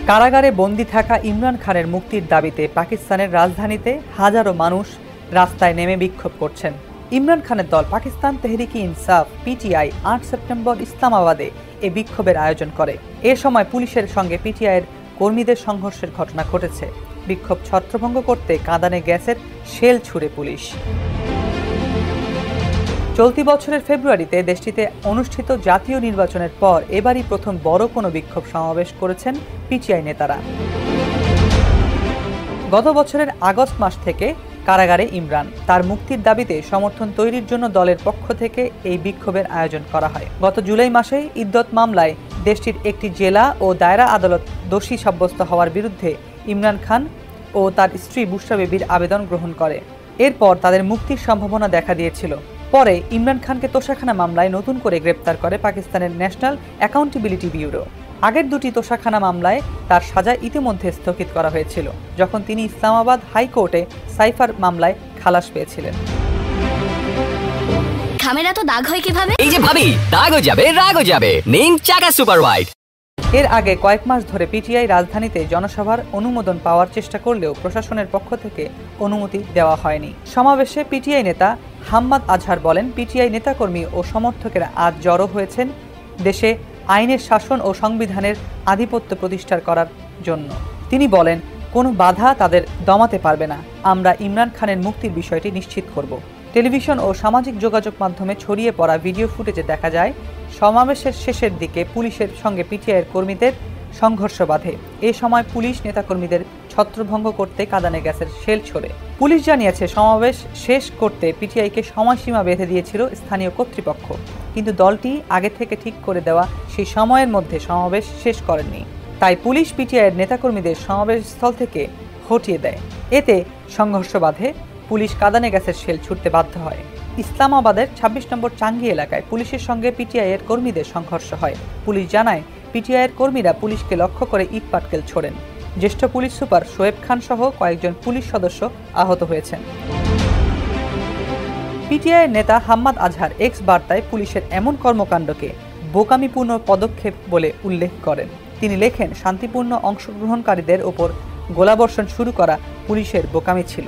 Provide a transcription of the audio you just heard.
কারাগারে বন্দী থাকা ইমরান খানের মুক্তির দাবিতে পাকিস্তানের রাজধানীতে হাজারো মানুষ রাস্তায় নেমে বিক্ষোভ করছেন। ইমরান খানের দল পাকিস্তান তেহরিকি ইনসাফ পিটিআই ৮ সেপ্টেম্বর ইসলামাবাদে এ বিক্ষোভের আয়োজন করে। এ সময় পুলিশের সঙ্গে পিটিআইয়ের কর্মীদের সংঘর্ষের ঘটনা ঘটেছে। বিক্ষোভ ছত্রভঙ্গ করতে কাঁদানে গ্যাসের শেল ছুড়ে পুলিশ। চলতি বছরের ফেব্রুয়ারিতে দেশটিতে অনুষ্ঠিত জাতীয় নির্বাচনের পর এবারই প্রথম বড় কোনো বিক্ষোভ সমাবেশ করেছেন পিটিআই নেতারা। গত বছরের আগস্ট মাস থেকে কারাগারে ইমরান, তার মুক্তির দাবিতে সমর্থন তৈরির জন্য দলের পক্ষ থেকে এই বিক্ষোভের আয়োজন করা হয়। গত জুলাই মাসে ইদ্যত মামলায় দেশটির একটি জেলা ও দায়রা আদালত দোষী সাব্যস্ত হওয়ার বিরুদ্ধে ইমরান খান ও তার স্ত্রী বুশরা বেবির আবেদন গ্রহণ করে। এরপর তাদের মুক্তির সম্ভাবনা দেখা দিয়েছিল। পরে ইমরান খানকে তোষাখানা মামলায় নতুন করে গ্রেপ্তার করে পাকিস্তানের ন্যাশনাল অ্যাকাউন্টেবিলিটি ব্যুরো। আগের দুটি তোষাখানা মামলায় তার সাজা ইতিমধ্যে স্থগিত করা হয়েছিল, যখন তিনি ইসলামাবাদ হাইকোর্টে সাইফার মামলায় খালাস পেয়েছিলেন। খামেরা তো দাগ হয় কিভাবে? এই যে ভাবি, দাগও যাবে রাগও যাবে, নিন চাকা সুপার হোয়াইট। এর আগে কয়েক মাস ধরে পিটিআই রাজধানীতে জনসভার অনুমোদন পাওয়ার চেষ্টা করলেও প্রশাসনের পক্ষ থেকে অনুমতি দেওয়া হয়নি। সমাবেশে পিটিআই নেতা হাম্মাদ আজহার বলেন, পিটিআই নেতাকর্মী ও সমর্থকেরা আজ জড়ো হয়েছেন দেশে আইনের শাসন ও সংবিধানের আধিপত্য প্রতিষ্ঠা করার জন্য। তিনি বলেন, কোনো বাধা তাদের দমাতে পারবে না। আমরা ইমরান খানের মুক্তির বিষয়টি নিশ্চিত করব। টেলিভিশন ও সামাজিক যোগাযোগ মাধ্যমে ছড়িয়ে পড়া ভিডিও ফুটেজে দেখা যায় সমাবেশের শেষের দিকে পুলিশের সঙ্গে পিটিআইয়ের কর্মীদের সংঘর্ষ বাধে। এ সময় পুলিশ নেতাকর্মীদের ছত্রভঙ্গ করতে কাঁদানে গ্যাসের শেল ছোড়ে। পুলিশ জানিয়েছে, সমাবেশ শেষ করতে পিটিআইকে সময়সীমা বেঁধে দিয়েছিল স্থানীয় কর্তৃপক্ষ, কিন্তু দলটি আগে থেকে ঠিক করে দেওয়া সেই সময়ের মধ্যে সমাবেশ শেষ করেনি। তাই পুলিশ পিটিআইয়ের নেতাকর্মীদের সমাবেশস্থল থেকে হটিয়ে দেয়। এতে সংঘর্ষ বাধে। পুলিশ কাঁদানে গ্যাসের শেল ছুটতে বাধ্য হয়। ইসলামাবাদের ২৬ নম্বর চাঙ্গি এলাকায় পুলিশের সঙ্গে পিটিআইয়ের কর্মীদের সংঘর্ষ হয়। পুলিশ জানায়, পিটিআইয়ের কর্মীরা পুলিশকে লক্ষ্য করে ইট পাটকেল ছোড়েন। জ্যেষ্ঠ পুলিশ সুপার শোয়েব খান সহ কয়েকজন পুলিশ সদস্য আহত হয়েছেন। পিটিআইয়ের নেতা হাম্মাদ আজহার এক্স বার্তায় পুলিশের এমন কর্মকাণ্ডকে বোকামিপূর্ণ পদক্ষেপ বলে উল্লেখ করেন। তিনি লেখেন, শান্তিপূর্ণ অংশগ্রহণকারীদের ওপর গোলাবর্ষণ শুরু করা পুলিশের বোকামি ছিল।